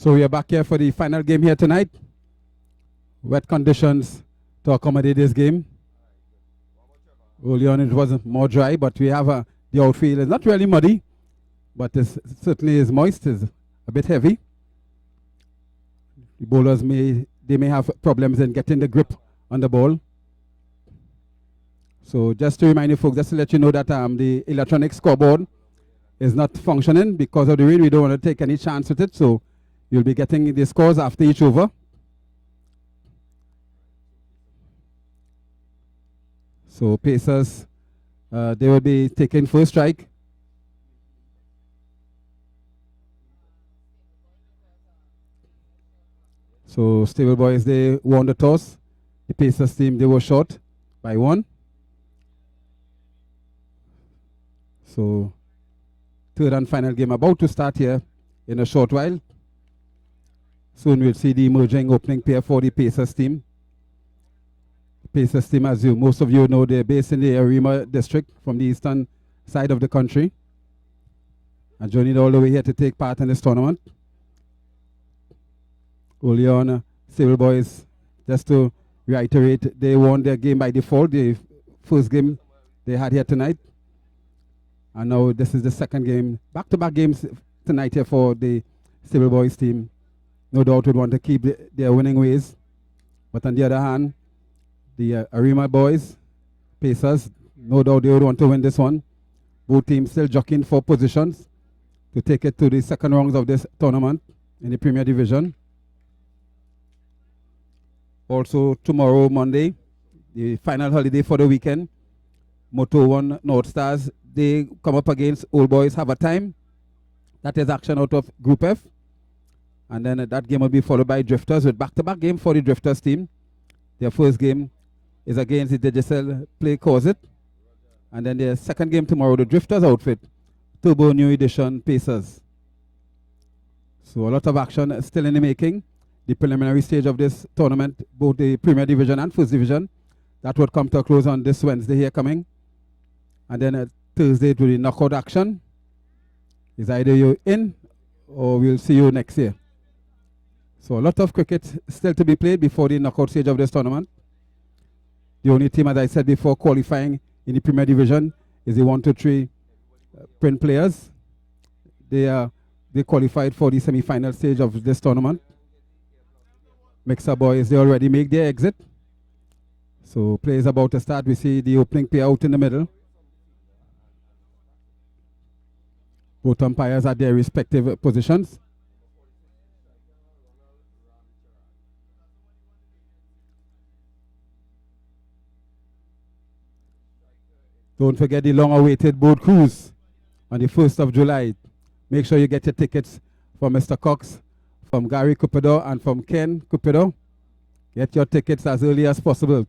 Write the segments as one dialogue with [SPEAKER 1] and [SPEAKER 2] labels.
[SPEAKER 1] So we are back here for the final game here tonight. Wet conditions to accommodate this game. Early on it was more dry, but we have the outfield is not really muddy, but it certainly is moist, is a bit heavy. The bowlers may have problems in getting the grip on the ball. So just to remind you folks, just to let you know that the electronic scoreboard is not functioning because of the rain. We don't want to take any chance with it, so you'll be getting the scores after each over. So Pacers, they will be taking first strike. So Stable Boys, they won the toss. The Pacers team, they were short by 1. So third and final game about to start here in a short while. Soon we'll see the emerging opening pair for the Pacers team. Pacers team, as most of you know, they're based in the Arima district from the eastern side of the country. And journeyed all the way here to take part in this tournament. Early on, Stable Boys, just to reiterate, they won their game by default, the first game they had here tonight. And now this is the second game, back-to-back games tonight here for the Stable Boys team. No doubt would want to keep their winning ways. But on the other hand, the Arima boys, Pacers, no doubt they would want to win this one. Both teams still jockeying for positions to take it to the second rounds of this tournament in the Premier Division. Also tomorrow, Monday, the final holiday for the weekend, Moto 1 North Stars, they come up against Old Boys Have a Time. That is action out of Group F. And then that game will be followed by Drifters with back-to-back game for the Drifters team. Their first game is against the Digicel Play Corset. And then their second game tomorrow, the Drifters outfit, Turbo New Edition Pacers. So a lot of action still in the making. The preliminary stage of this tournament, both the Premier Division and First Division, that would come to a close on this Wednesday here coming. And then Thursday it will be knockout action. Is either you're in or we'll see you next year. So a lot of cricket still to be played before the knockout stage of this tournament. The only team, as I said before, qualifying in the Premier Division is the 1, 2, 3 print players. They qualified for the semi-final stage of this tournament. Mixer Boys, they already make their exit. So play is about to start. We see the opening pair out in the middle. Both umpires at their respective positions. Don't forget the long-awaited boat cruise on the 1st of July. Make sure you get your tickets from Mr. Cox, from Gary Cupido, and from Ken Cupido. Get your tickets as early as possible.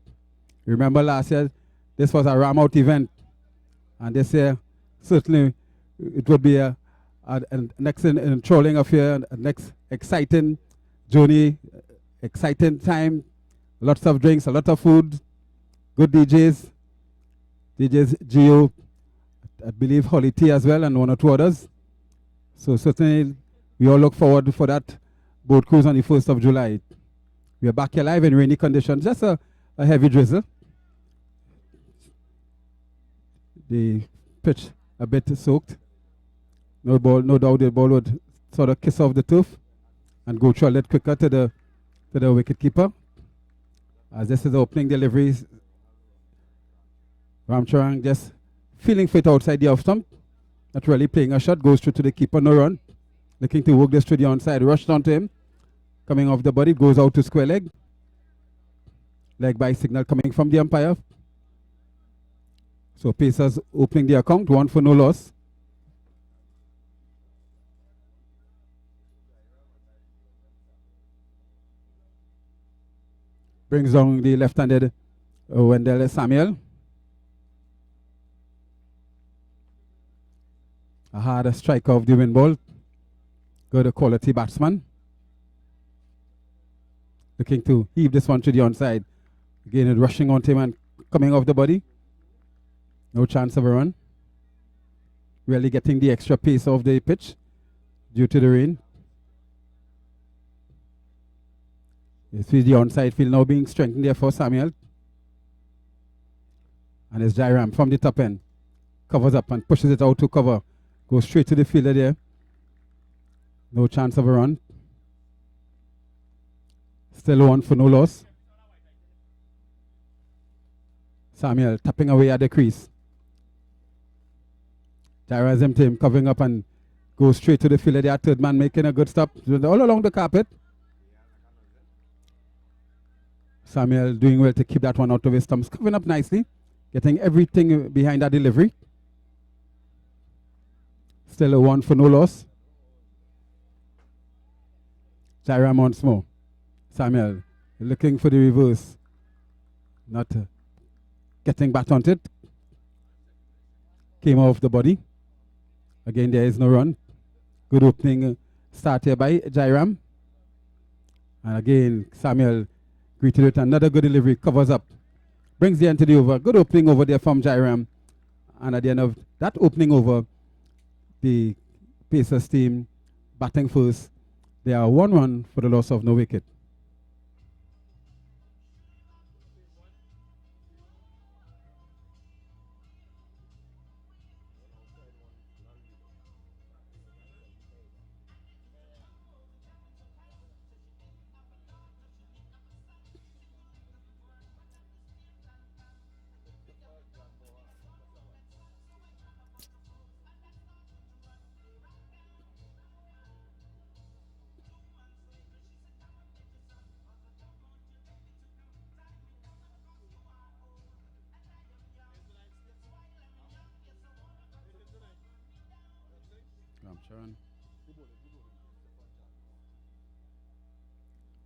[SPEAKER 1] Remember last year, this was a ram-out event. And this year, certainly, it would be a next enthralling affair, a next exciting journey, exciting time, lots of drinks, a lot of food, good DJs Geo, I believe Holly T as well, and 1 or 2 others. So certainly we all look forward for that boat cruise on the 1st of July. We are back here live in rainy conditions, just a heavy drizzle. The pitch a bit soaked. No doubt the ball would sort of kiss off the turf and go through a little quicker to the wicketkeeper. As this is the opening deliveries, Ramcharan just feeling fit outside the off stump. Not really playing a shot, goes through to the keeper, no run. Looking to work this through the onside, rushed onto him. Coming off the body, goes out to square leg. Leg by signal coming from the umpire. So Pacers opening the account, 1 for no loss. Brings down the left-handed Wendell Samuel. A hard strike of the wind ball. Good quality batsman. Looking to heave this one to the onside. Again, rushing onto him and coming off the body. No chance of a run. Really getting the extra pace of the pitch due to the rain. You see the onside field now being strengthened there for Samuel. And it's Jairam from the top end. Covers up and pushes it out to cover. Goes straight to the fielder there. No chance of a run. Still one for no loss. Samuel tapping away at the crease. Jaira is empty him, covering up and goes straight to the fielder there. Third man making a good stop. All along the carpet. Samuel doing well to keep that one out of his stumps. Covering up nicely. Getting everything behind that delivery. Still a one for no loss. Jairam once more. Samuel looking for the reverse. Not getting back on it. Came off the body. Again, there is no run. Good opening start here by Jairam. And again, Samuel greeted with another good delivery. Covers up. Brings the end to the over. Good opening over there from Jairam. And at the end of that opening over, the Pacers team batting first. They are 1-1 for the loss of no wicket.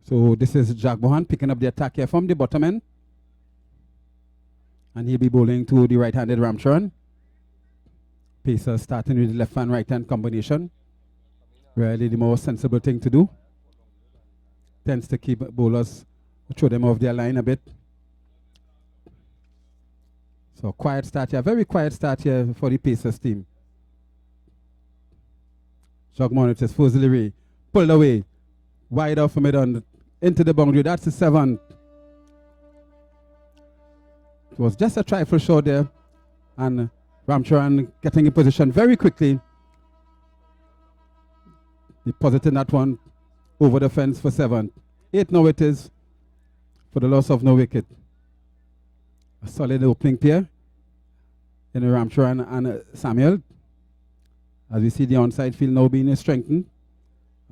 [SPEAKER 1] So this is Jack Bohan picking up the attack here from the bottom end. And he'll be bowling to the right-handed Ramcharan. Pacers starting with the left-hand, right-hand combination. Really the more sensible thing to do. Tends to keep bowlers, throw them off their line a bit. So quiet start here, very quiet start here for the Pacers team. Jogmon with his first delivery, pulled away, wide off from it on into the boundary. That's the 7th. It was just a trifle short there, and Ramcharan getting in position very quickly. Depositing that one over the fence for 7. 8 now it is for the loss of no wicket. A solid opening pair in Ramcharan and Samuel. As we see the onside field now being strengthened.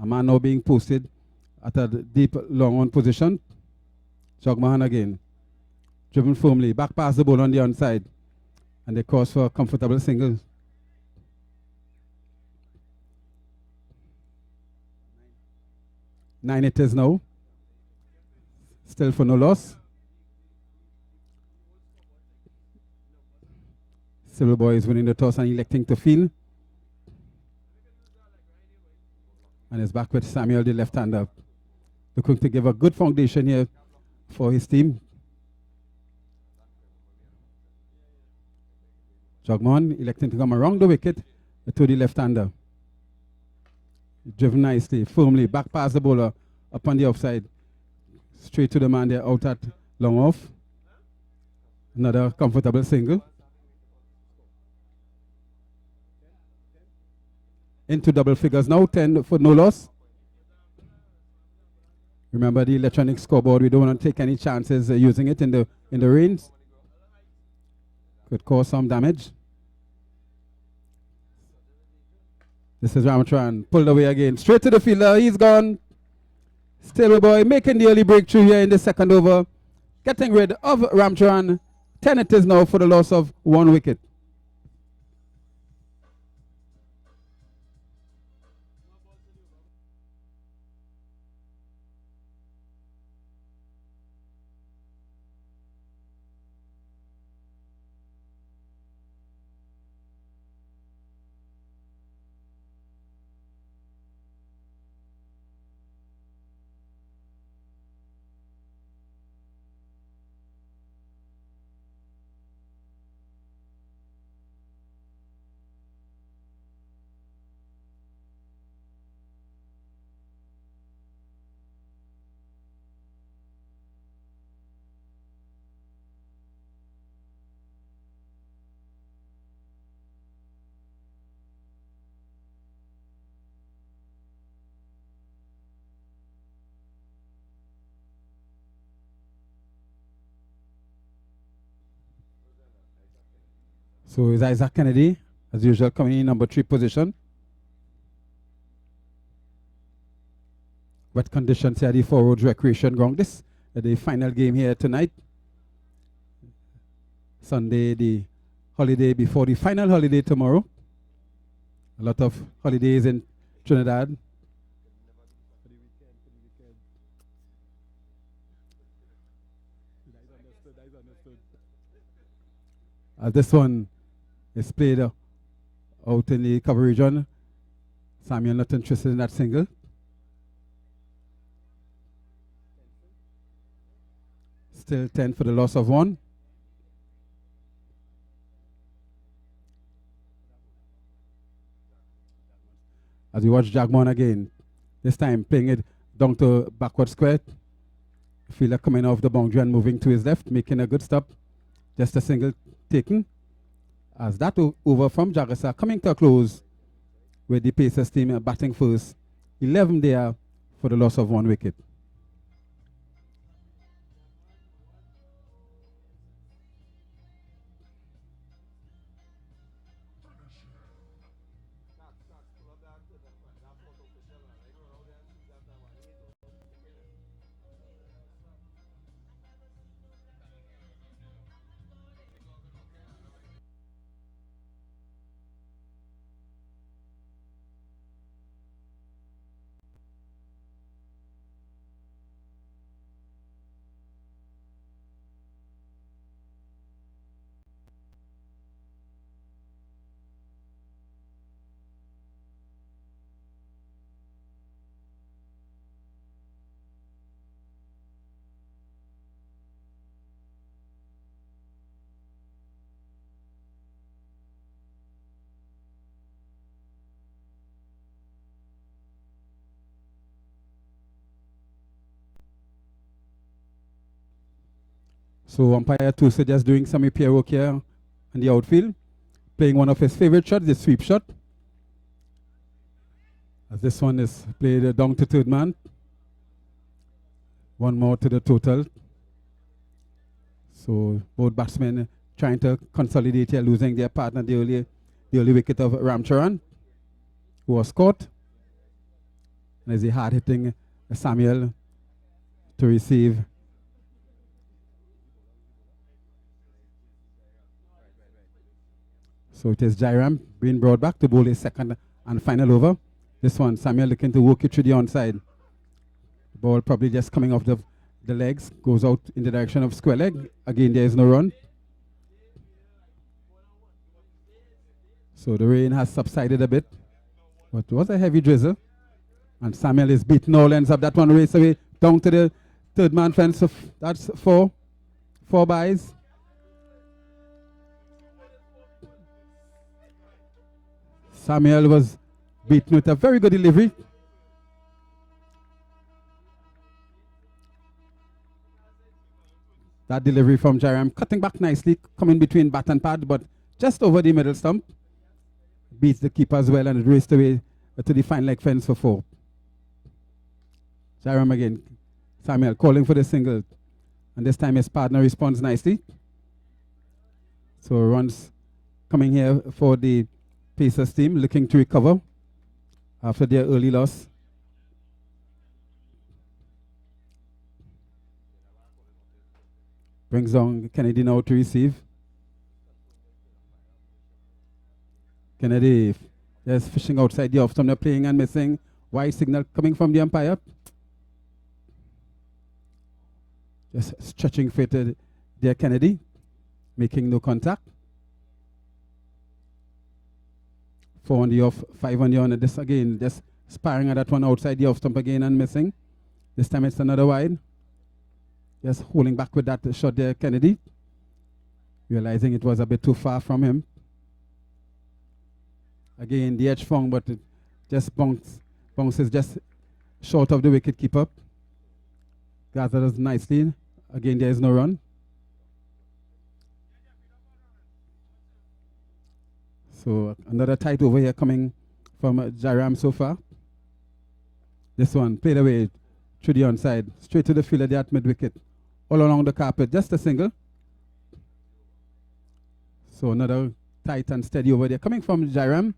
[SPEAKER 1] A man now being posted at a deep long on position. Jagmohan again. Driven firmly. Back past the ball on the onside. And they cross for a comfortable single. Nine it is now. Still for no loss. Silver Boy is winning the toss and electing to field. And is back with Samuel, the left-hander. Looking to give a good foundation here for his team. Jagmohan electing to come around the wicket to the left-hander. Driven nicely, firmly, back past the bowler, up on the offside. Straight to the man there, out at long off. Another comfortable single. Into double figures now, 10 for no loss. Remember the electronic scoreboard, we don't want to take any chances using it in the rains. Could cause some damage. This is Ramcharan, pulled away again, straight to the fielder, he's gone. Stable Boy making the early breakthrough here in the second over. Getting rid of Ramcharan. 10 it is now for the loss of 1 wicket. So is Isaac Kennedy, as usual, coming in number 3 position. Wet conditions here at the Four Roads Recreation Ground. This is the final game here tonight. Sunday, the holiday before the final holiday tomorrow. A lot of holidays in Trinidad. This one is played out in the cover region. Samuel not interested in that single. Still 10 for the loss of 1. As we watch Jagmon again, this time playing it down to backward square. Fielder coming off the boundary and moving to his left, making a good stop. Just a single taken. As that over from Jagasa coming to a close with the Pacers team batting first. 11 there for the loss of 1 wicket. So umpire Tusa just doing some repair work here in the outfield, playing one of his favorite shots, the sweep shot. As this one is played down to third man. One more to the total. So both batsmen trying to consolidate here, losing their partner, the early wicket of Ramcharan, who was caught. And there's a hard hitting Samuel to receive. So it is Jairam being brought back to bowl his second and final over. This one, Samuel looking to work it through the onside. The ball probably just coming off the legs, goes out in the direction of square leg. Again, there is no run. So the rain has subsided a bit, but it was a heavy drizzle. And Samuel is beating all ends up. That one race away down to the third man fence. So that's four byes. Samuel was beaten with a very good delivery. That delivery from Jairam, cutting back nicely, coming between bat and pad, but just over the middle stump. Beats the keeper as well, and it raced away to the fine leg fence for 4. Jairam again. Samuel calling for the single. And this time his partner responds nicely. So runs coming here for the Pacers team, looking to recover after their early loss. Brings on Kennedy now to receive. Kennedy just fishing outside the off stump. They're playing and missing. Wide signal coming from the umpire. Just stretching fitted there, Kennedy, making no contact. 4 on the off, 5 on the on. This again, just sparring at that one outside the off stump again and missing. This time it's another wide. Just holding back with that shot there, Kennedy. Realizing it was a bit too far from him. Again, the edge found, but it just bounces just short of the wicket keeper. Gathers nicely. Again, there is no run. So another tight over here coming from Jairam so far. This one played away through the onside, straight to the fielder there at mid-wicket. All along the carpet, just a single. So another tight and steady over there. Coming from Jairam,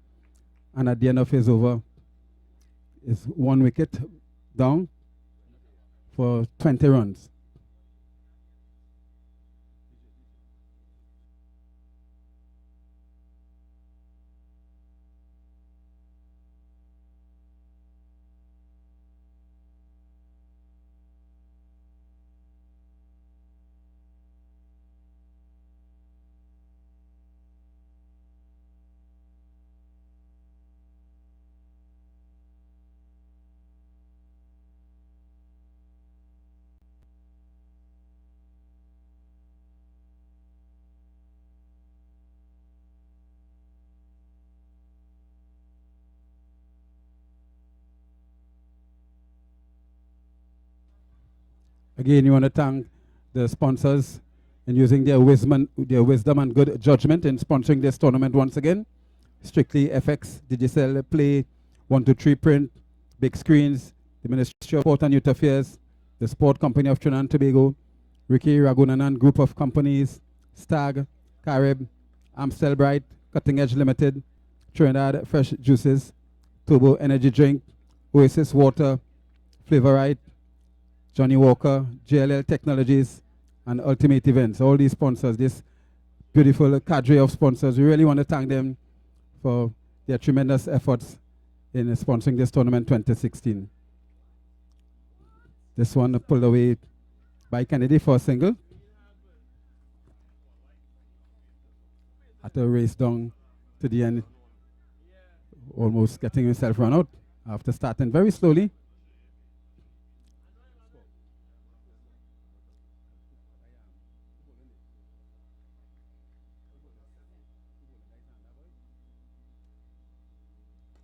[SPEAKER 1] and at the end of his over is 1 wicket down for 20 runs. Again, you want to thank the sponsors in using their wisdom and good judgment in sponsoring this tournament once again. Strictly FX, Digicel Play, 123 Print, Big Screens, the Ministry of Sport and Youth Affairs, the Sport Company of Trinidad and Tobago, Ricky Ragunanan Group of Companies, Stag, Carib, Amstel Bright, Cutting Edge Limited, Trinidad Fresh Juices, Turbo Energy Drink, Oasis Water, Flavorite, Johnny Walker, JLL Technologies, and Ultimate Events. All these sponsors, this beautiful cadre of sponsors, we really want to thank them for their tremendous efforts in sponsoring this tournament 2016. This one pulled away by Kennedy for a single. Had to race down to the end, almost getting himself run out after starting very slowly.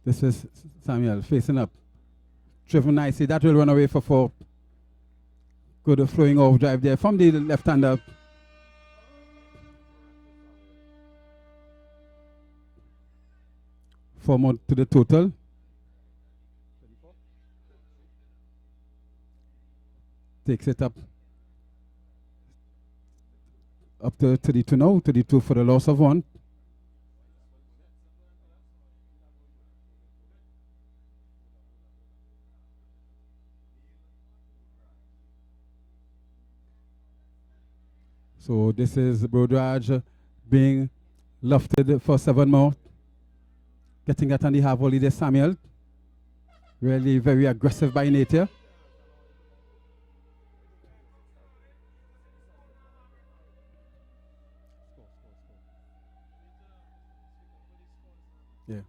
[SPEAKER 1] This is Samuel facing up. Driven nicely. That will run away for 4. Good flowing off drive there from the left-hander. Four more to the total. Takes it up to 32 now. 32 for the loss of 1. So this is Brodraj being lofted for 7 more. Getting that on the half volley there, Samuel. Really very aggressive by nature. Yeah.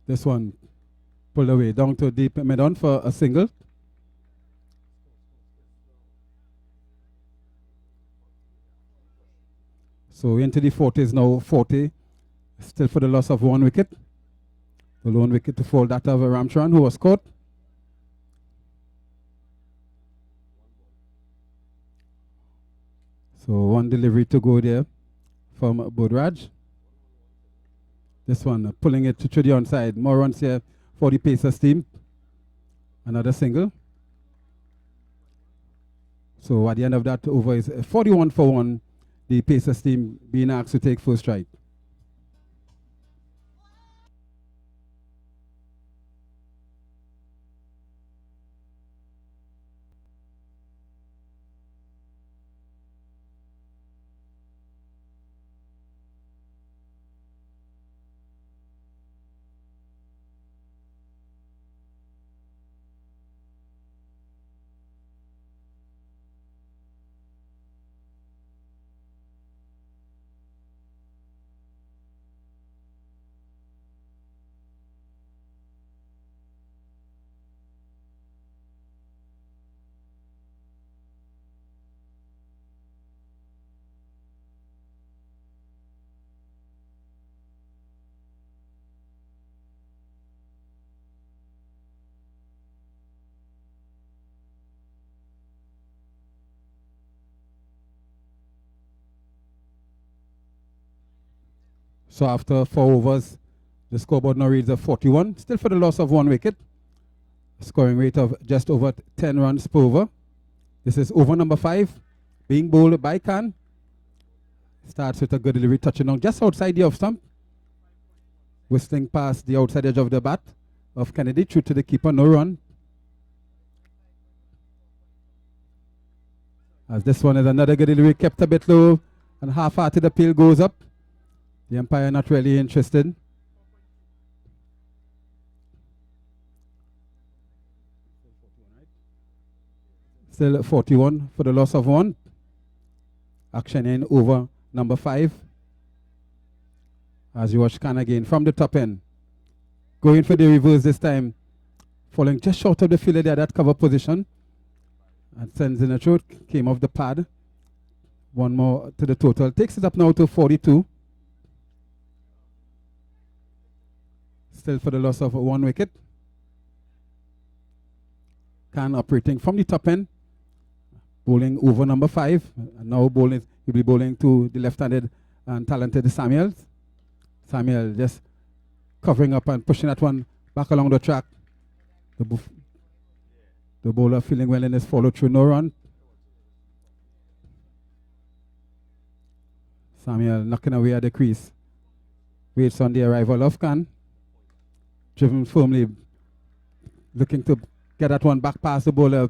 [SPEAKER 1] This one pulled away down to deep mid-on for a single. So into the 40s now, 40, still for the loss of 1 wicket. The lone wicket to fall that of Ramcharan, who was caught. So 1 delivery to go there from Bodraj. This one pulling it to the onside. More runs here for the Pacers team. Another single. So at the end of that over is 41 for 1. The Pacers team being asked to take first strike. So after 4 overs, the scoreboard now reads a 41, still for the loss of 1 wicket. Scoring rate of just over 10 runs per over. This is over number 5, being bowled by Khan. Starts with a good delivery, touching on just outside the off stump. Whistling past the outside edge of the bat of Kennedy, through to the keeper, no run. As this one is another good delivery, kept a bit low, and half-hearted appeal goes up. The umpire not really interested. Still 41 for the loss of 1. Action in over number 5. As you watch Khan again from the top end. Going for the reverse this time. Falling just short of the fielder there, that cover position. And sends in a throat, came off the pad. One more to the total. Takes it up now to 42. Still for the loss of 1 wicket. Khan operating from the top end. Bowling over number 5. And now bowling, he'll be bowling to the left-handed and talented Samuel. Samuel just covering up and pushing that one back along the track. The bowler feeling well in his follow-through, no run. Samuel knocking away at the crease. Waits on the arrival of Khan. Driven firmly, looking to get that one back past the bowler.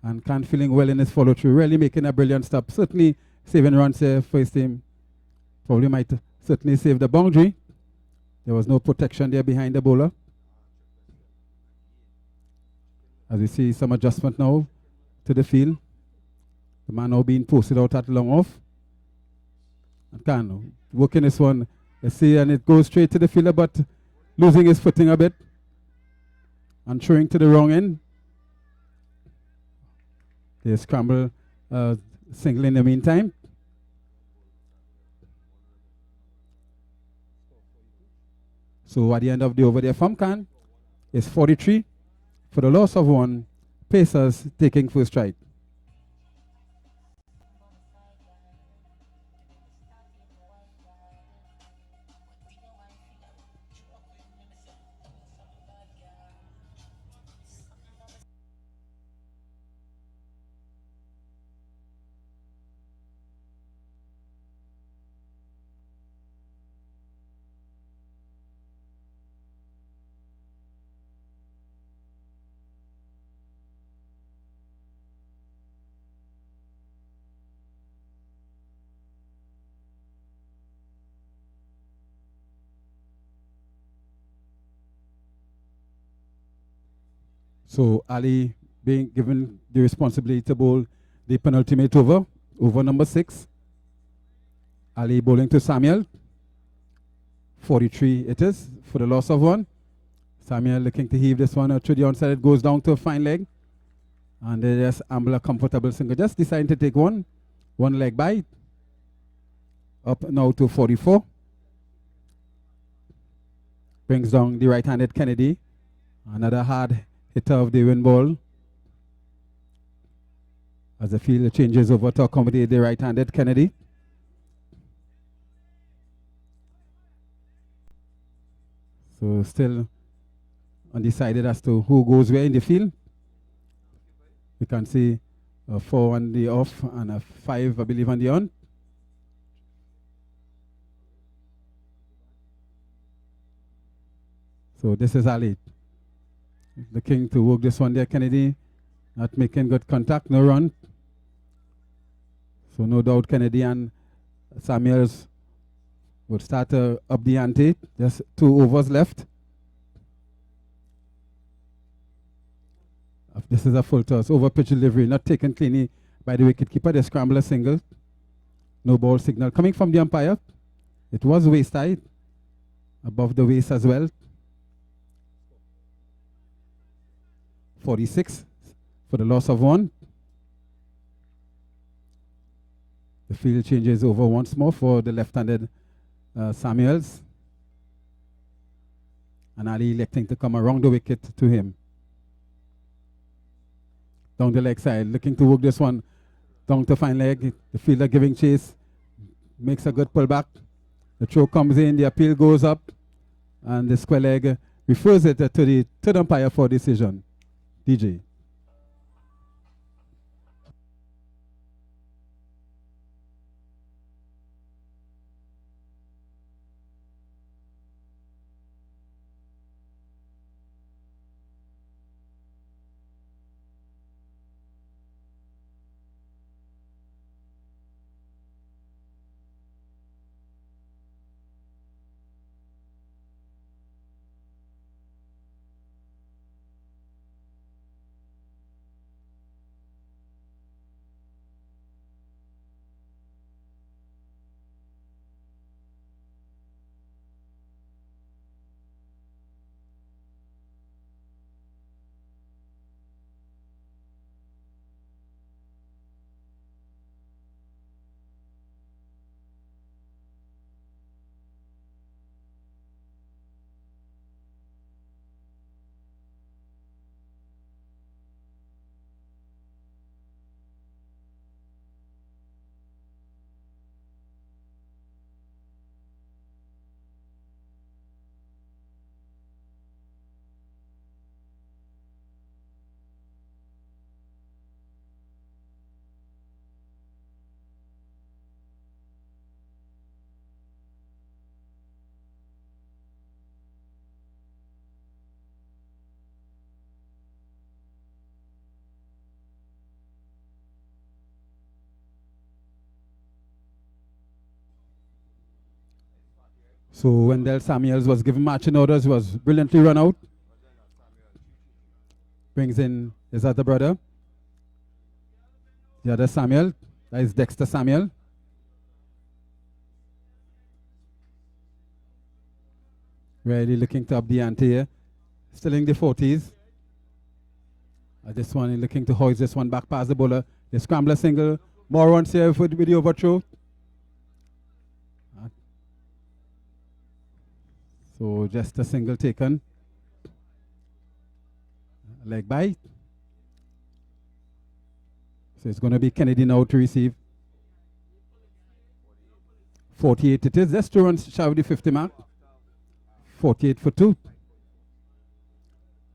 [SPEAKER 1] And Khan feeling well in his follow-through, really making a brilliant stop. Certainly saving runs here for his team. Probably might certainly save the boundary. There was no protection there behind the bowler. As we see some adjustment now to the field. The man now being posted out at long off. And Khan working this one. Let's see, and it goes straight to the fielder, but losing his footing a bit. And throwing to the wrong end. They scramble single in the meantime. So at the end of the over there from Khan is 43 for the loss of 1. Pacers taking first strike. So Ali being given the responsibility to bowl the penultimate over, over number 6. Ali bowling to Samuel. 43 it is for the loss of 1. Samuel looking to heave this one to the onside. It goes down to a fine leg. And they just amble a comfortable single. Just deciding to take one leg bite. Up now to 44. Brings down the right-handed Kennedy. Another hard hitter of the wind ball. As the field changes over to accommodate the right-handed Kennedy. So still undecided as to who goes where in the field. You can see a 4 on the off and a 5, I believe, on the on. So this is Ali. Looking to work this one there, Kennedy. Not making good contact, no run. So no doubt Kennedy and Samuels would start up the ante. Just 2 overs left. This is a full toss. Over pitch delivery, not taken cleanly by the wicketkeeper. They scramble a single. No ball signal coming from the umpire. It was waist high. Above the waist as well. 46 for the loss of 1. The field changes over once more for the left-handed Samuels. And Ali electing to come around the wicket to him. Down the leg side, looking to work this one down to fine leg. The fielder giving chase. Makes a good pullback. The throw comes in, the appeal goes up. And the square leg refers it to the umpire for decision. DJ. So Wendell Samuels was given matching orders, was brilliantly run out. Brings in his other brother. The other Samuel, that is Dexter Samuel. Really looking to up the ante here. Still in the 40s. This one looking to hoist this one back past the bowler. The scrambler single. More runs here with the overthrow. So just a single taken. Leg bite. So it's going to be Kennedy now to receive. 48 it is. Just 2 runs shy of the 50 mark. 48 for 2.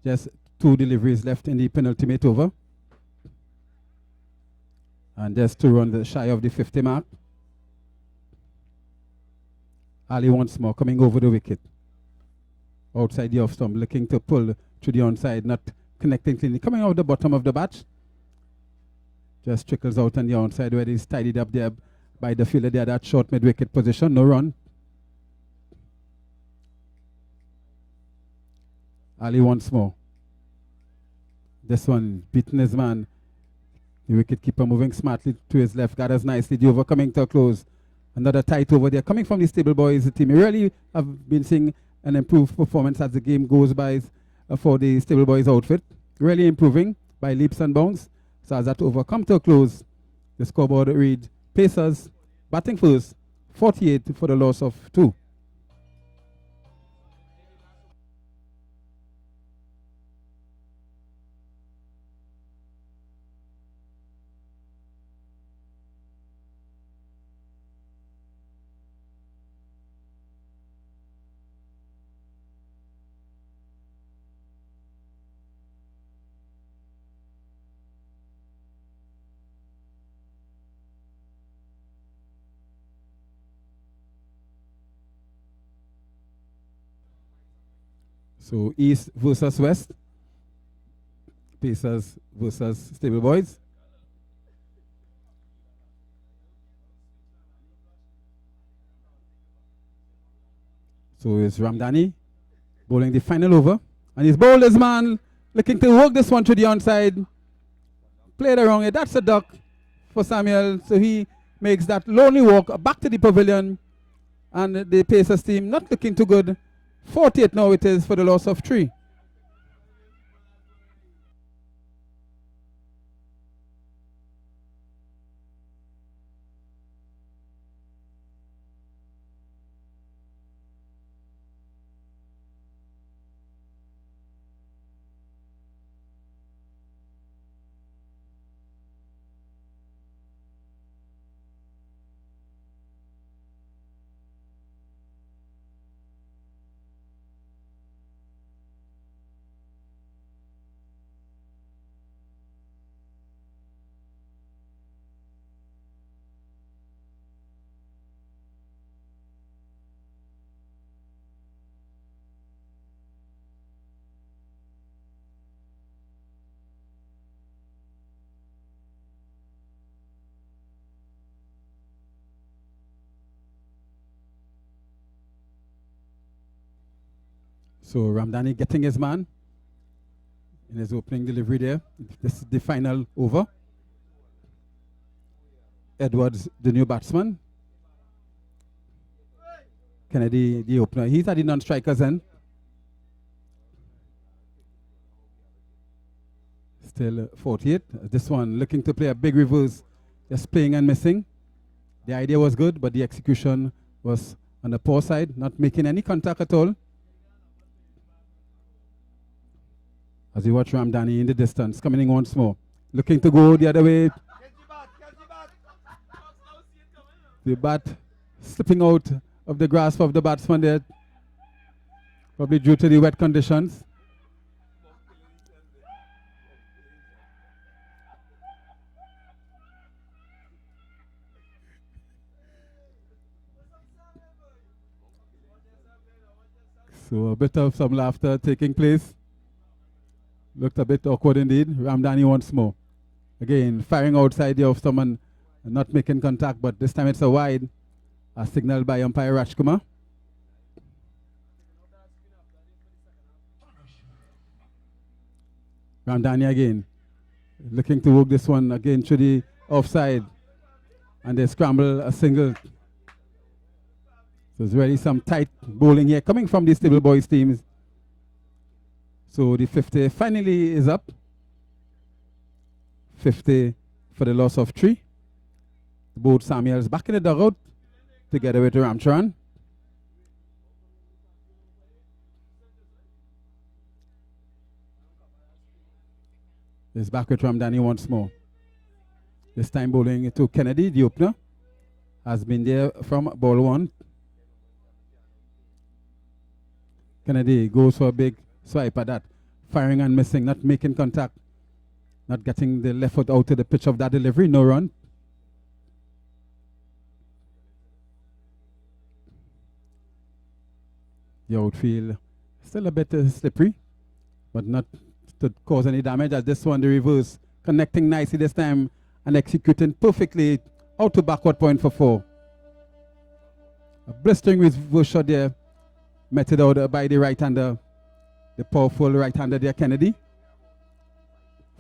[SPEAKER 1] Just 2 deliveries left in the penultimate over. And just 2 runs shy of the 50 mark. Ali once more coming over the wicket. Outside the off stump, looking to pull to the onside, not connecting cleanly. Coming out the bottom of the bat. Just trickles out on the onside where he's tidied up there by the fielder there, that short mid-wicket position. No run. Ali once more. This one beating his man. The wicket keeper moving smartly to his left. Gathers nicely. The over coming to a close. Another tight over there. Coming from the Stable Boys team. We really have been seeing an improved performance as the game goes by for the Stable Boys outfit. Really improving by leaps and bounds. So as that over come to a close, the scoreboard reads Pacers batting first, 48 for the loss of 2. So East versus West. Pacers versus Stable Boys. So it's Ramdani bowling the final over. And he's bowled his man, looking to work this one to the onside. Played around it. That's a duck for Samuel. So he makes that lonely walk back to the pavilion. And the Pacers team not looking too good. 48 now it is for the loss of 3. So Ramdani getting his man in his opening delivery there. This is the final over. Edwards, the new batsman. Kennedy, the opener. He's at the non-strikers end. Still 48. This one looking to play a big reverse. Just playing and missing. The idea was good, but the execution was on the poor side. Not making any contact at all. As you watch Ramdani in the distance, coming in once more. Looking to go the other way. The bat slipping out of the grasp of the batsman there. Probably due to the wet conditions. So a bit of some laughter taking place. Looked a bit awkward indeed. Ramdani once more. Again, firing outside the off someone, not making contact, but this time it's a wide, as signaled by umpire Rajkumar. Ramdani again. Looking to work this one again to the offside. And they scramble a single. So there's really some tight bowling here coming from these Stable Boys teams. So the 50 finally is up. 50 for the loss of 3. Both Samuels back in the dugout together with Ramcharan. Is back with Ramdani once more. This time bowling to Kennedy, the opener. Has been there from ball 1. Kennedy goes for a big swipe at that. Firing and missing, not making contact. Not getting the left foot out to the pitch of that delivery, no run. The outfield still a bit slippery, but not to cause any damage. As this one, the reverse, connecting nicely this time and executing perfectly out to backward point for 4. A blistering reverse shot there, meted out by the right-hander, the powerful right-hander there, Kennedy.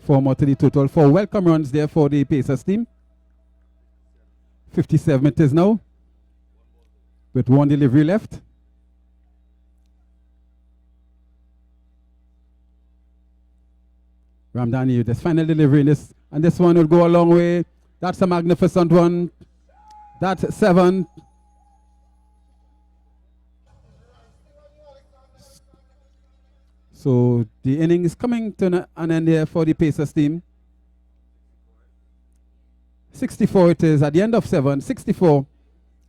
[SPEAKER 1] 4 more to the total. 4 welcome runs there for the Pacers team. 57 it is now, with 1 delivery left. Ramdani with this final delivery in this, and this one will go a long way. That's a magnificent one. That's 7. So the inning is coming to an end here for the Pacers team. 64 it is at the end of 7. 64,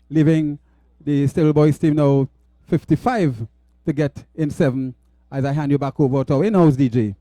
[SPEAKER 1] leaving the Stable Boys team now 55 to get in 7. As I hand you back over to our in-house DJ.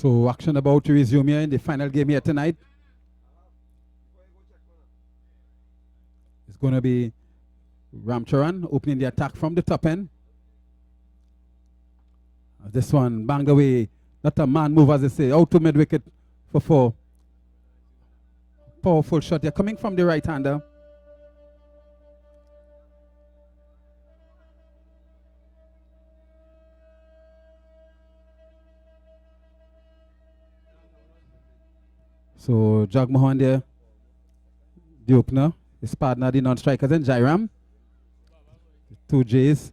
[SPEAKER 1] So action about to resume here in the final game here tonight. It's going to be Ramcharan opening the attack from the top end. This one banged away. Not a man move, as they say. Out to mid wicket for 4. Powerful shot. They're coming from the right hander. So Jagmohan there, the opener. His partner, the non-strikers, and Jairam. 2 J's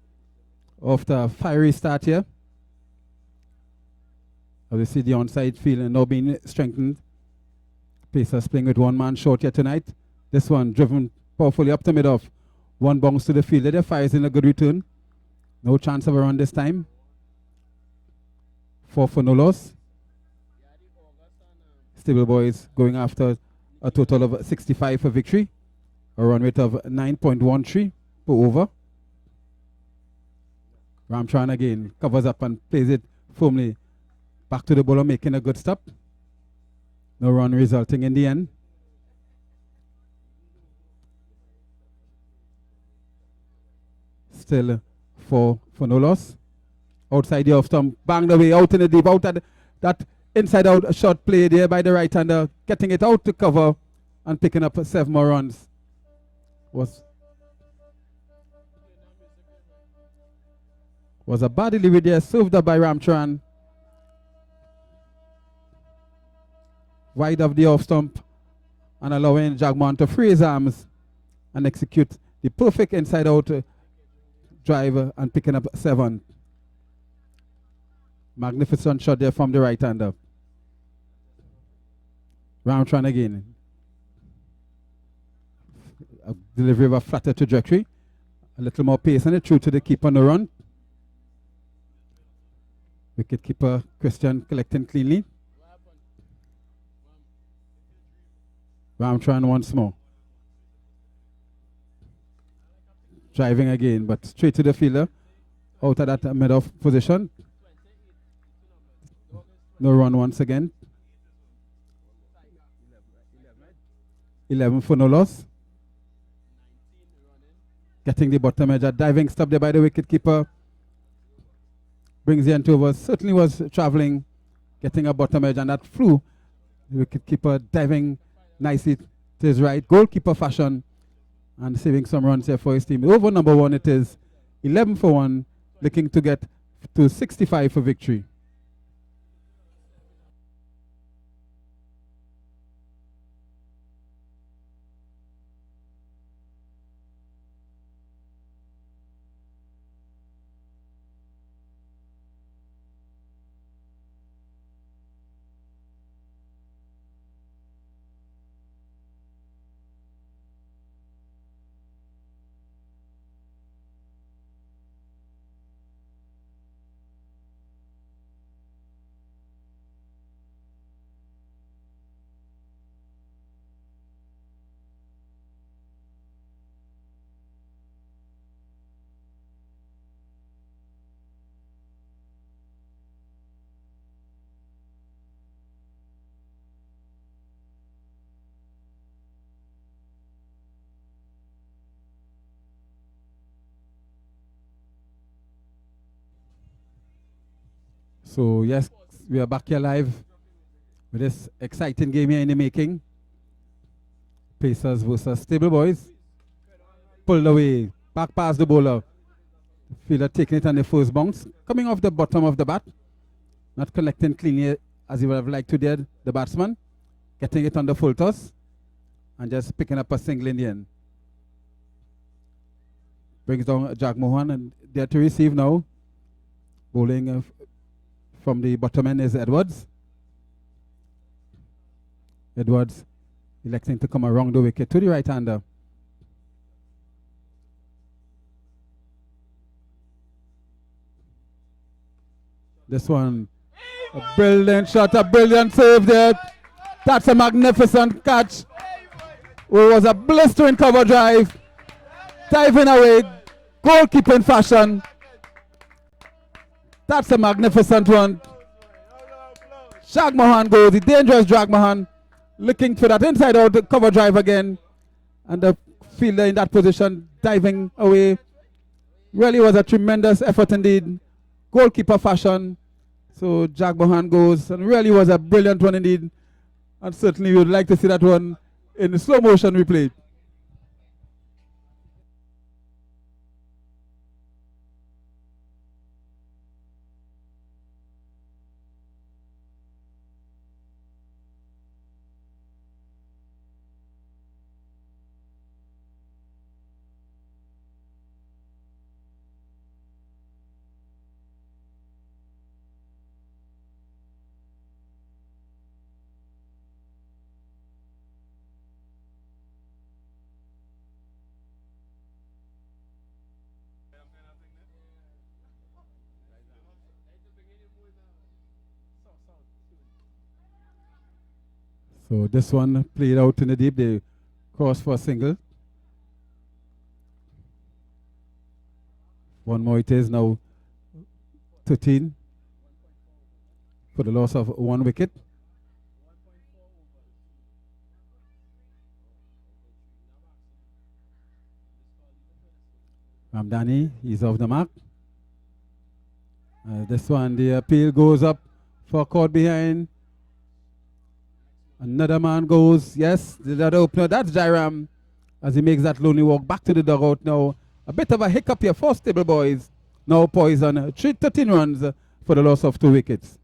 [SPEAKER 1] after a fiery start here. As we see the onside field now being strengthened. Pacers playing with 1 man short here tonight. This one driven powerfully up the mid off. 1 bounce to the fielder. Their fires in a good return. No chance of a run this time. 4 for no loss. Stable Boys going after a total of 65 for victory. A run rate of 9.13 per over. Ramcharan again covers up and plays it firmly back to the bowler, making a good stop. No run resulting in the end. Still 4 for no loss. Outside the off stump, banged away out in the deep, out at that inside out shot play there by the right hander, getting it out to cover and picking up 7 more runs. Was a bad delivery there, served up by Ramcharan. Wide of the off stump and allowing Jagmohan to free his arms and execute the perfect inside out drive and picking up 7. Magnificent shot there from the right hander. Ramcharan again. A delivery of a flatter trajectory. A little more pace on it, through to the keeper on the run. Wicket keeper Christian collecting cleanly. Ramcharan once more. Driving again, but straight to the fielder. Out of that mid-off position. No run once again. 11 for no loss. Getting the bottom edge. A diving stop there by the wicket keeper. Brings the end over. Certainly was travelling, getting a bottom edge, and that flew. The wicket keeper diving nicely to his right. Goalkeeper fashion. And saving some runs here for his team. Over number 1 it is. 11 for 1. Looking to get to 65 for victory. So yes, we are back here live with this exciting game here in the making. Pacers versus Stable Boys. Pulled away, back past the bowler. Fielder taking it on the first bounce. Coming off the bottom of the bat. Not collecting cleanly as he would have liked to do, the batsman. Getting it on the full toss. And just picking up a single in the end. Brings down Jagmohan and there to receive now. Bowling from the bottom end is Edwards. Edwards electing to come around the wicket to the right hander. This one, a brilliant shot, a brilliant save there. That's a magnificent catch. It was a blistering cover drive. Diving away, goalkeeping fashion. That's a magnificent one. Jagmohan goes, the dangerous Jagmohan, looking for that inside out cover drive again. And the fielder in that position diving away. Really was a tremendous effort indeed. Goalkeeper fashion. So Jagmohan goes, and really was a brilliant one indeed. And certainly we would like to see that one in the slow motion replay. So this one played out in the deep. They crossed for a single. One more it is now 13 for the loss of 1 wicket. Ramdani, he's off the mark. This one, the appeal goes up for caught behind. Another man goes, yes, the other opener, that's Jairam, as he makes that lonely walk back to the dugout now. A bit of a hiccup here for Stable Boys. Now Poison, 13 runs for the loss of 2 wickets.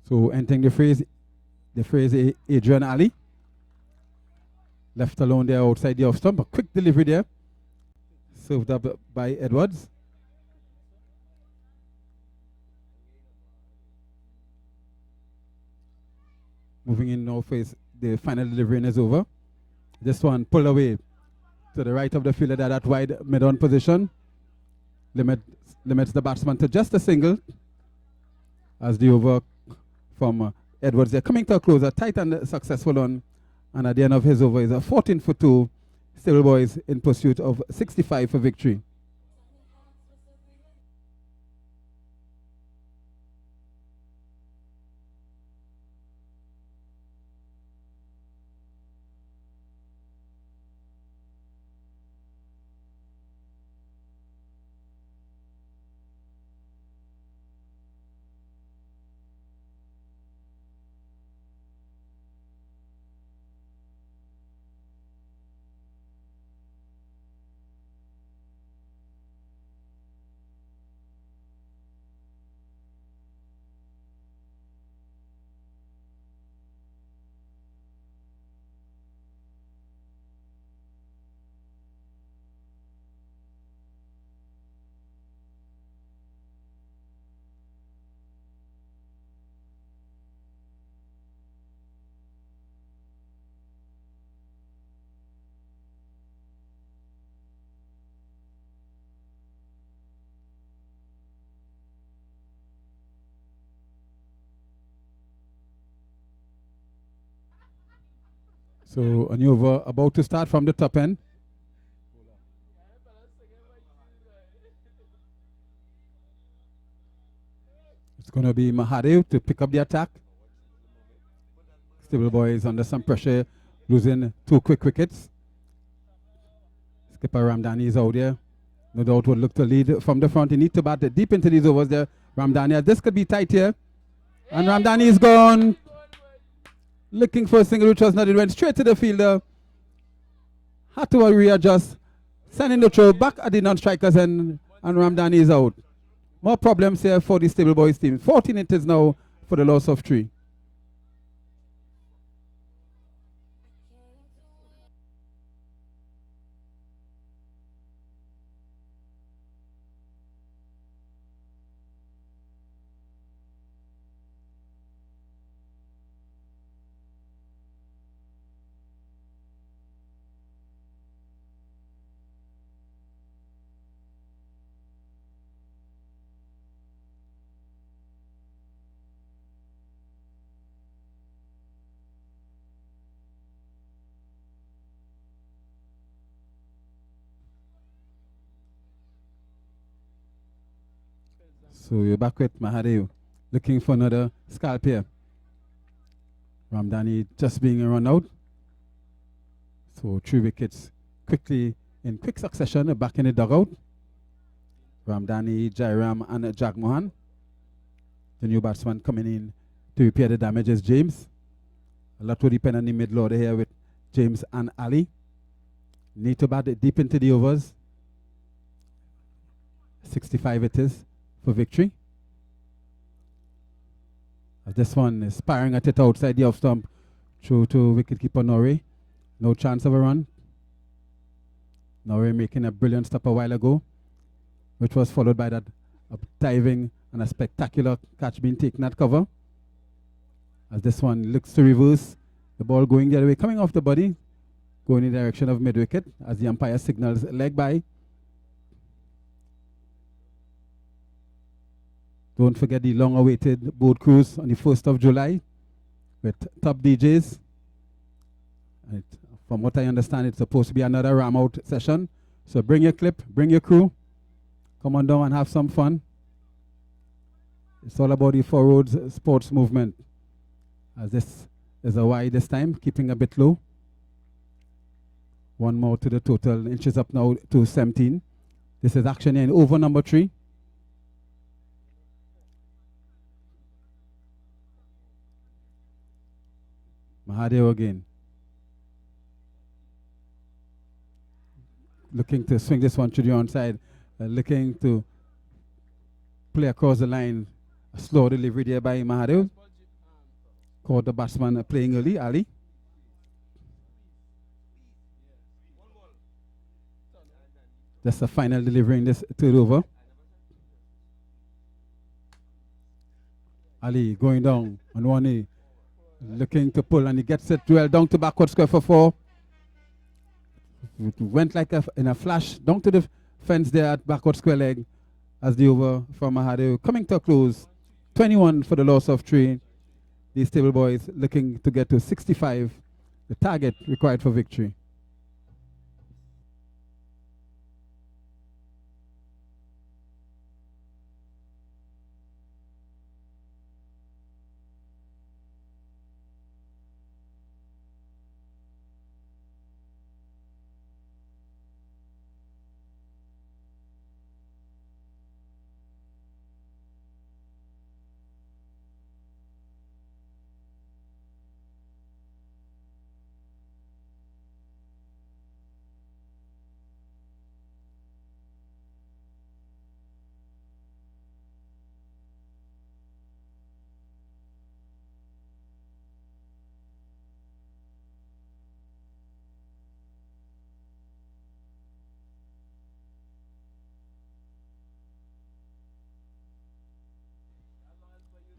[SPEAKER 1] So entering the phrase Adrian Ali. Left alone there outside the off stump. A quick delivery there. Served up by Edwards. Moving in now for the final delivery is over. This one pulled away to the right of the fielder, that wide mid-on position. Limits the batsman to just a single. As the over from Edwards, they're coming to a close, a tight and successful one. And at the end of his over is a 14 for 2. Stable Boys in pursuit of 65 for victory. So a new over about to start from the top end. It's going to be Mahadev to pick up the attack. Stable Boys under some pressure, losing 2 quick wickets. Skipper Ramdani is out there. No doubt would look to lead from the front. He needs to bat deep into these overs there. Ramdani, this could be tight here. And Ramdani is gone. Looking for a single which was not. It went straight to the fielder. had to readjust, sending the throw back at the non-strikers, and Ramdani is out. More problems here for the Stable Boys team. 14 it is now for the loss of 3. So we're back with Mahadeo, looking for another scalp here. Ramdani just being run out. So 3 wickets quickly, in quick succession, back in the dugout. Ramdani, Jairam, and Jagmohan. The new batsman coming in to repair the damage is James. A lot will depend on the middle order here with James and Ali. Need to bat it deep into the overs. 65 it is for victory. This one is firing at it outside the off stump through to wicketkeeper Norrie. No chance of a run. Norrie making a brilliant stop a while ago, which was followed by that diving and a spectacular catch being taken at cover. As this one looks to reverse, the ball going the other way, coming off the body, going in the direction of mid-wicket as the umpire signals leg by. Don't forget the long-awaited boat cruise on the 1st of July with top DJs. From what I understand, it's supposed to be another ram-out session. So bring your clip, bring your crew. Come on down and have some fun. It's all about the forwards sports movement. As this is a wide this time, keeping a bit low. One more to the total, inches up now to 17. This is action in over number 3. Mahadeo again. Looking to swing this one to the onside. Looking to play across the line. A slow delivery there by Mahadeo. Caught the batsman playing early, Ali. Just a final delivery in this third over. Ali going down on one knee. Looking to pull, and he gets it well down to backward square for 4. It went like in a flash down to the fence there at backward square leg as the over from Mahadeo coming to a close. 21 for the loss of 3. These Stable Boys looking to get to 65, the target required for victory.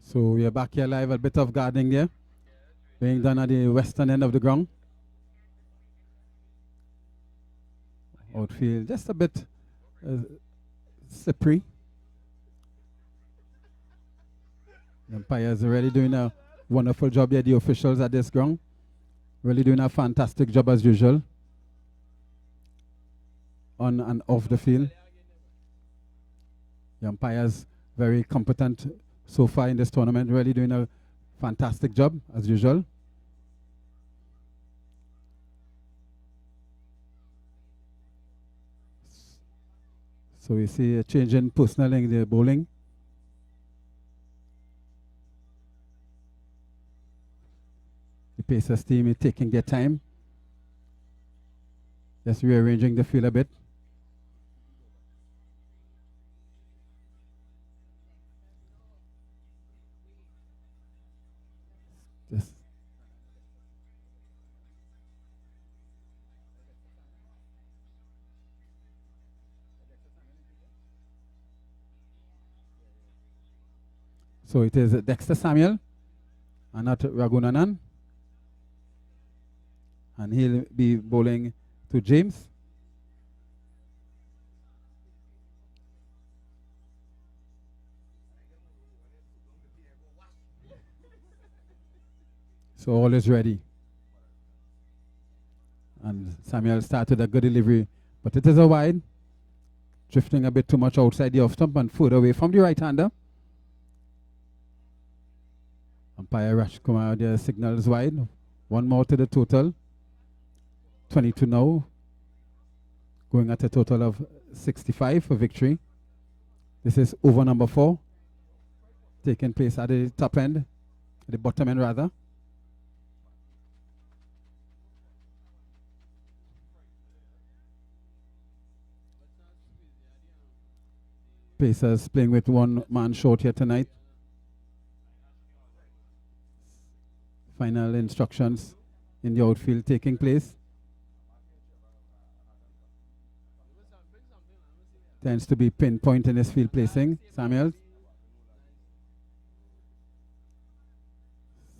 [SPEAKER 1] So we are back here live, a bit of gardening there, being done at the western end of the ground. Outfield just a bit slippery. The umpires are really doing a wonderful job here, the officials at this ground. Really doing a fantastic job as usual on and off the field. The umpires very competent so far in this tournament, really doing a fantastic job as usual. So we see a change in personnel in the bowling. The Pacers team is taking their time. Just rearranging the field a bit. Just so it is Dexter Samuel and not Ragunanan. And he'll be bowling to James. So all is ready. And Samuel started a good delivery, but it is a wide, drifting a bit too much outside the off stump and further away from the right-hander. Umpire Raj Kumar there signals wide. One more to the total. 22 now. Going at a total of 65 for victory. This is over number 4. Taking place at the top end, the bottom end rather. Pacers playing with one man short here tonight. Final instructions in the outfield taking place. Tends to be pinpoint in his field placing, Samuel.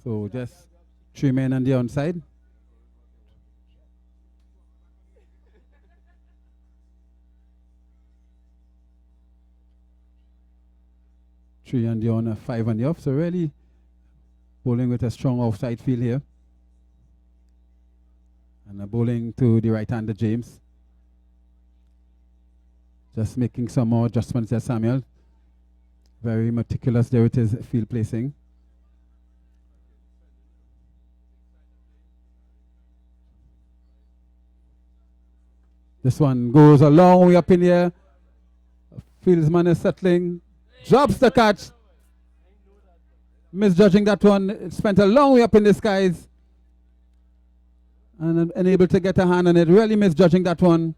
[SPEAKER 1] So just 3 men on the onside. Three on the on, 5 on the off. So really bowling with a strong offside field here. And a bowling to the right-hander James. Just making some more adjustments there, Samuel. Very meticulous there with his field placing. This one goes a long way up in here. Fieldsman is settling. Drops the catch. Misjudging that one. It spent a long way up in the skies. And unable to get a hand on it. Really misjudging that one.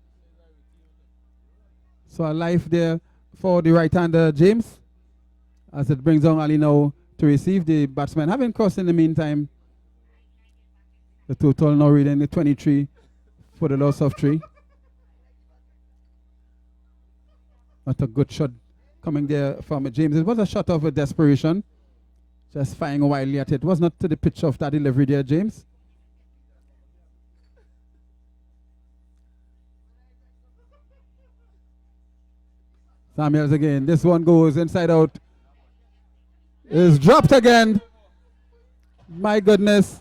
[SPEAKER 1] So a life there for the right-hander James. As it brings on Ali now to receive. The batsman having crossed in the meantime. The total now reading the 23 for the loss of 3. Not a good shot coming there from James. It was a shot of a desperation. Just firing wildly at it. It was not to the pitch of that delivery there, James. Samuels again. This one goes inside out. Is dropped again. My goodness.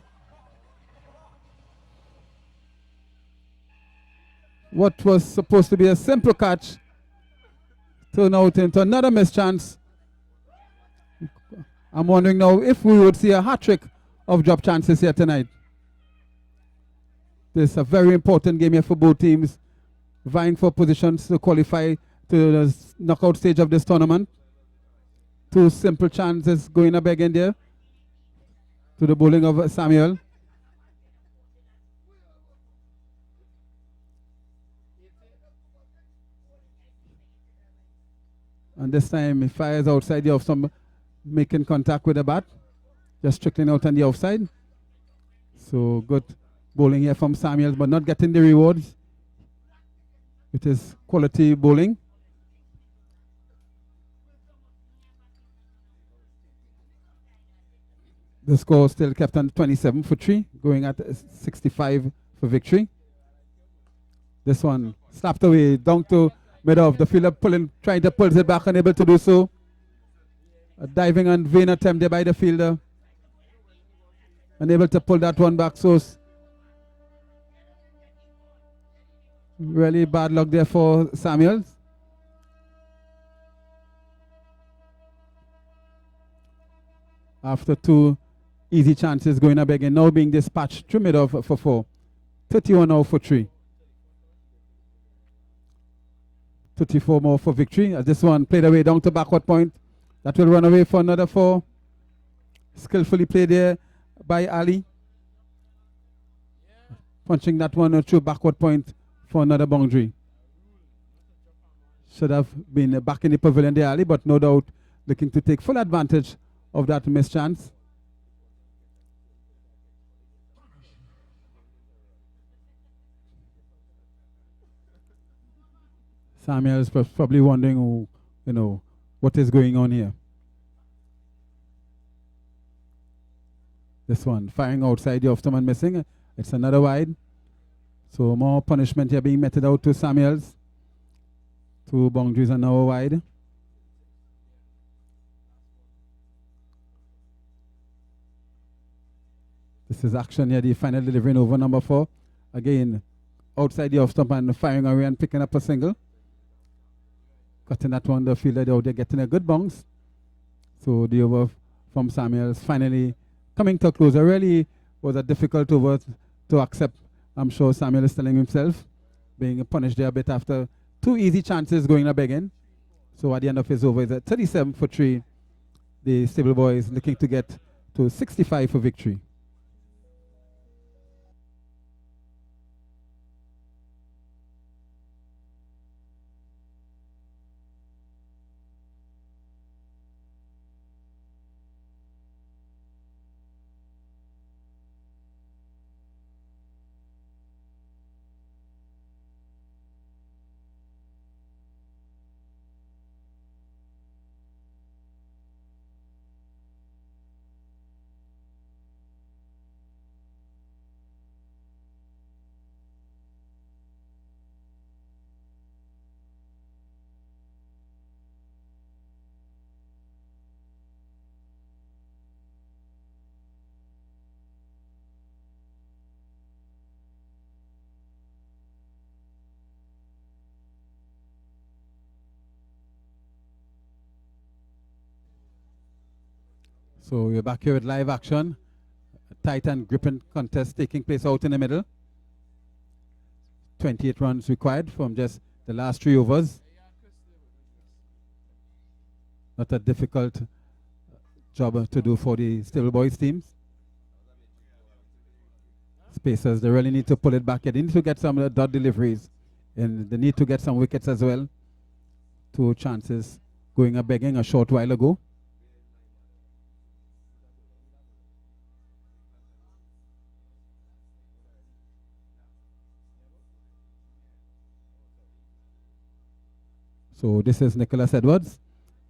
[SPEAKER 1] What was supposed to be a simple catch turned out into another mischance. I'm wondering now if we would see a hat-trick of drop chances here tonight. This is a very important game here for both teams, vying for positions to qualify to the knockout stage of this tournament. 2 simple chances going up again there to the bowling of Samuel. And this time he fires outside the off stump, making contact with the bat. Just trickling out on the offside. So good bowling here from Samuel, but not getting the rewards. It is quality bowling. The score still kept on 27 for 3, going at 65 for victory. This one slapped away down to middle of the fielder, trying to pull it back, unable to do so. A diving and vain attempt there by the fielder. Unable to pull that one back. So really bad luck there for Samuels. After 2 easy chances going up again, now being dispatched through mid off for 4. 31 now for 3. 34 more for victory. As this one played away down to backward point. That will run away for another 4. Skillfully played there by Ali. Punching that one through backward point for another boundary. Should have been back in the pavilion there, Ali, but no doubt looking to take full advantage of that missed chance. Samuel is probably wondering, what is going on here. This one, firing outside the off-stump and missing. It's another wide. So more punishment here being meted out to Samuels. 2 boundaries and now wide. This is action here, the final delivery in over number 4. Again, outside the off-stump and firing away and picking up a single. Cutting that one, the fielder out there getting a good bounce. So the over from Samuels finally coming to a close. It really was a difficult over to accept. I'm sure Samuel is telling himself, being punished there a bit after 2 easy chances going a begging. So at the end of his over, is at 37 for 3. The Stable Boys looking to get to 65 for victory. So we're back here with live action. A tight and gripping contest taking place out in the middle. 28 runs required from just the last 3 overs. Not a difficult job to do for the Stable Boys teams. Spacers, they really need to pull it back. They need to get some dot deliveries. And they need to get some wickets as well. 2 chances going a begging a short while ago. So this is Nicholas Edwards.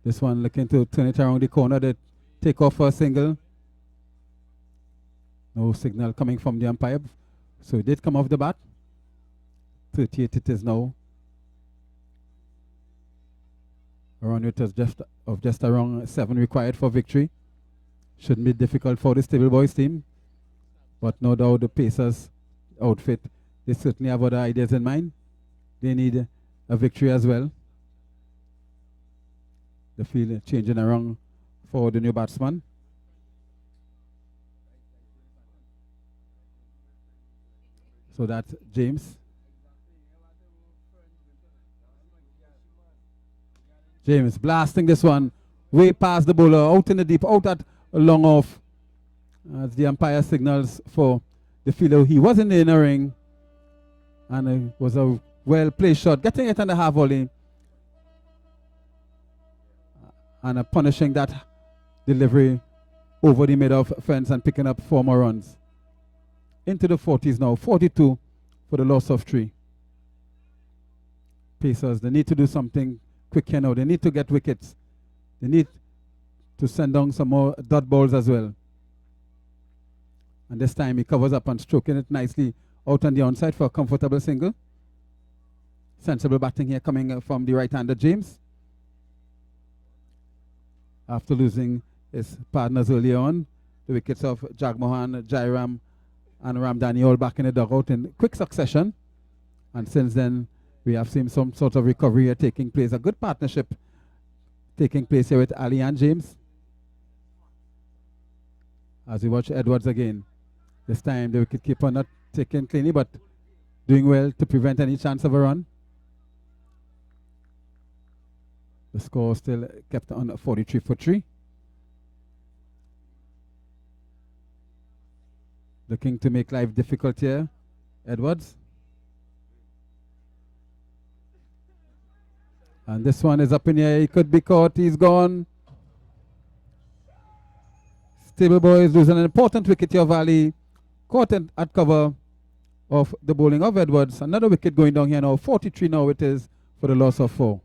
[SPEAKER 1] This one looking to turn it around the corner. They take off for a single. No signal coming from the umpire. So it did come off the bat. 38 it is now. Around it was just around 7 required for victory. Shouldn't be difficult for the Stable Boys team. But no doubt the Pacers outfit, they certainly have other ideas in mind. They need a victory as well. The field changing around for the new batsman. So that's James. James blasting this one way past the bowler, out in the deep, out at a long off. As the umpire signals for the fielder. He was in the inner ring. And it was a well-placed shot, getting it on the half volley. And punishing that delivery over the mid-off fence and picking up 4 more runs. Into the 40s now, 42 for the loss of 3. Pacers, they need to do something quick here now. They need to get wickets. They need to send down some more dot balls as well. And this time he covers up and stroking it nicely out on the onside for a comfortable single. Sensible batting here coming from the right-hander James. After losing his partners earlier on, the wickets of Jagmohan, Jairam and Ramdani all back in the dugout in quick succession. And since then, we have seen some sort of recovery here taking place. A good partnership taking place here with Ali and James. As we watch Edwards again. This time the wicketkeeper not taking cleanly, but doing well to prevent any chance of a run. The score still kept on 43 for 3. Looking to make life difficult here, Edwards. And this one is up in the air. He could be caught. He's gone. Stable Boys losing an important wicket here, Valley. Caught at cover of the bowling of Edwards. Another wicket going down here now. 43 now it is for the loss of 4.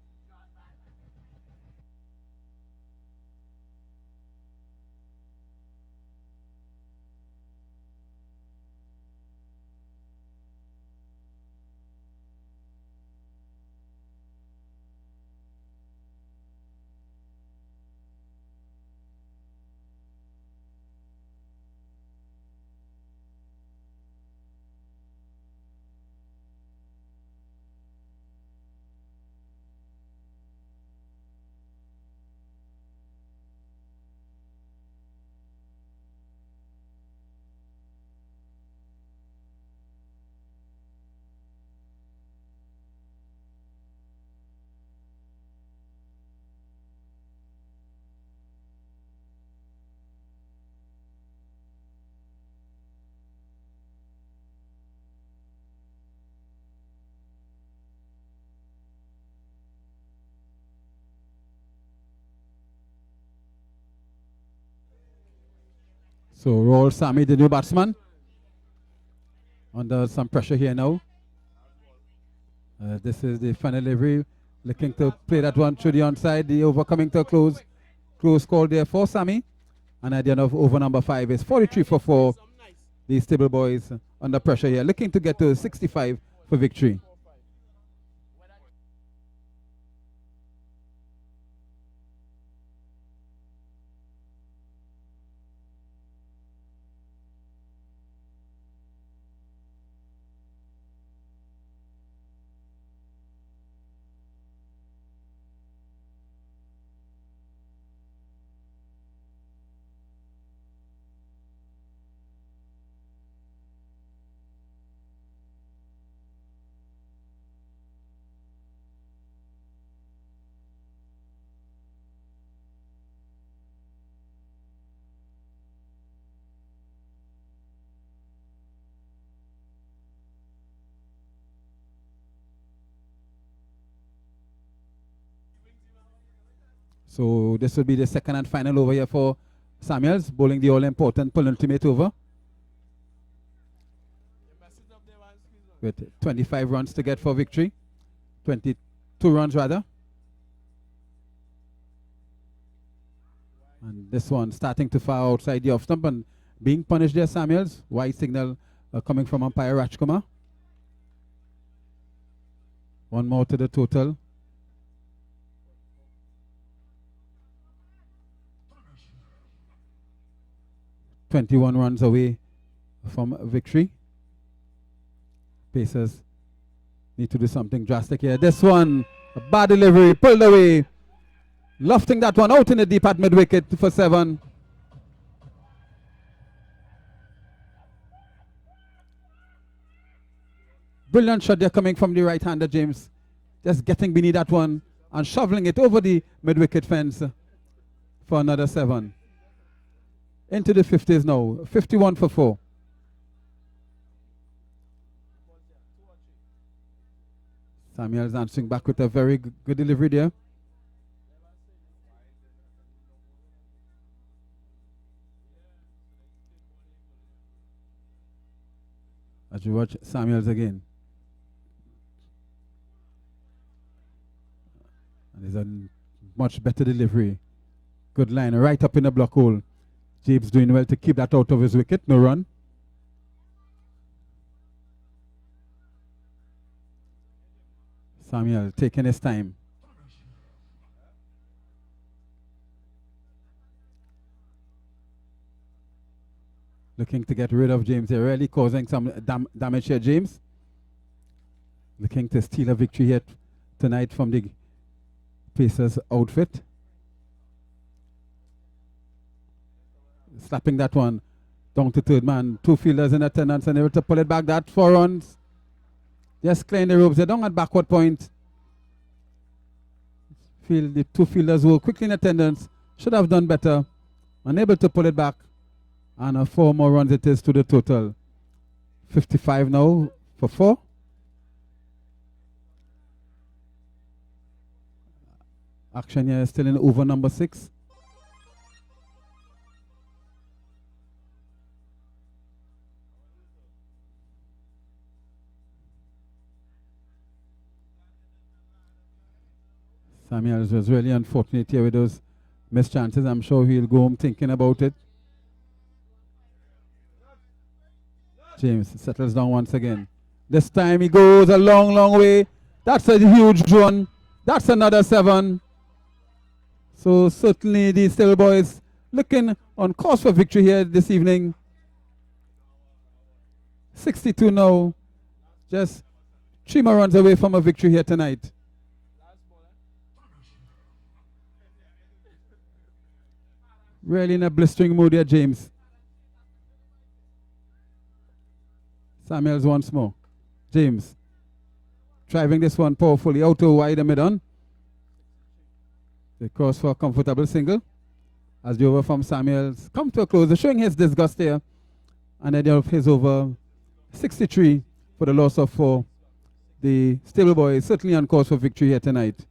[SPEAKER 1] So Roll Sammy, the new batsman, under some pressure here now. This is the final delivery, looking to play that one through the onside. The over coming to a close call there for Sammy. And at the end of over number 5 is 43 for 4. The Stable Boys under pressure here, looking to get to 65 for victory. So this will be the second and final over here for Samuels, bowling the all-important penultimate over. With 25 runs to get for victory. 22 runs rather. And this one starting to far outside the off stump and being punished there, Samuels. White signal coming from umpire Rajkumar. One more to the total. .21 runs away from victory. Pacers need to do something drastic here. This one, a bad delivery, pulled away. Lofting that one out in the deep at mid-wicket for 7. Brilliant shot there coming from the right-hander, James. Just getting beneath that one and shoveling it over the mid-wicket fence for another 7. Into the 50s now, 51 for 4. Samuel's answering back with a very good delivery there. As you watch Samuels again. And there's a much better delivery. Good line, right up in the block hole. James doing well to keep that out of his wicket. No run. Samuel taking his time. Looking to get rid of James. They're really causing some damage here, James. Looking to steal a victory here tonight from the Pacers outfit. Slapping that one down to third man. 2 fielders in attendance and able to pull it back. That 4 runs. Just clearing the ropes. They're down at backward point. Feel the 2 fielders who were quickly in attendance should have done better. Unable to pull it back. And 4 more runs it is to the total. 55 now for 4. Action here is still in over number 6. Samuels was really unfortunate here with those missed chances. I'm sure he'll go home thinking about it. James settles down once again. This time he goes a long, long way. That's a huge one. That's another 7. So certainly the Stable Boys looking on course for victory here this evening. 62 now. Just 3 more runs away from a victory here tonight. Really in a blistering mood here, James. Samuels once more. James driving this one powerfully out to wide and mid-on. They cross for a comfortable single. As the over from Samuels come to a close, showing his disgust here. And then of his over 63 for the loss of 4. The Stable Boys certainly on course for victory here tonight.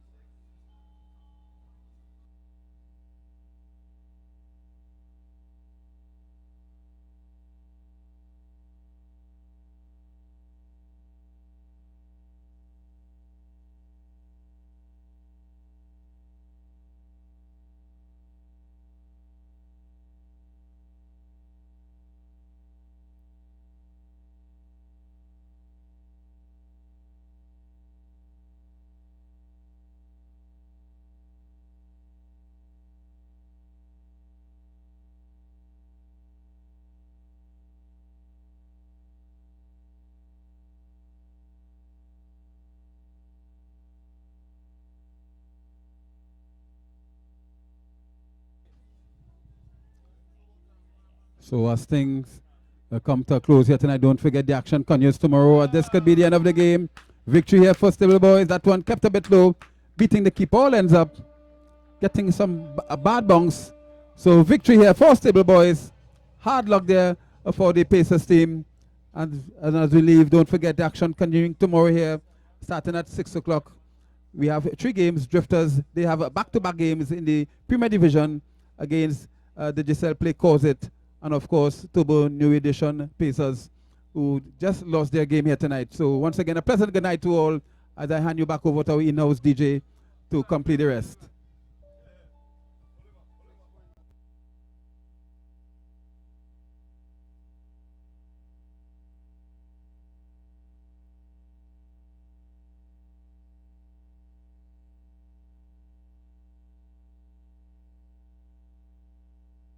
[SPEAKER 1] So as things come to a close here tonight, don't forget the action continues tomorrow. This could be the end of the game. Victory here for Stable Boys. That one kept a bit low, beating the keeper. All ends up getting a bad bounce. So victory here for Stable Boys. Hard luck there for the Pacers team. And as we leave, don't forget the action continuing tomorrow here, starting at 6 o'clock. We have 3 games. Drifters, they have back-to-back games in the Premier Division against the Giselle Play Corset. And of course, Turbo New Edition Pacers, who just lost their game here tonight. So once again, a pleasant good night to all as I hand you back over to our in-house DJ to complete the rest.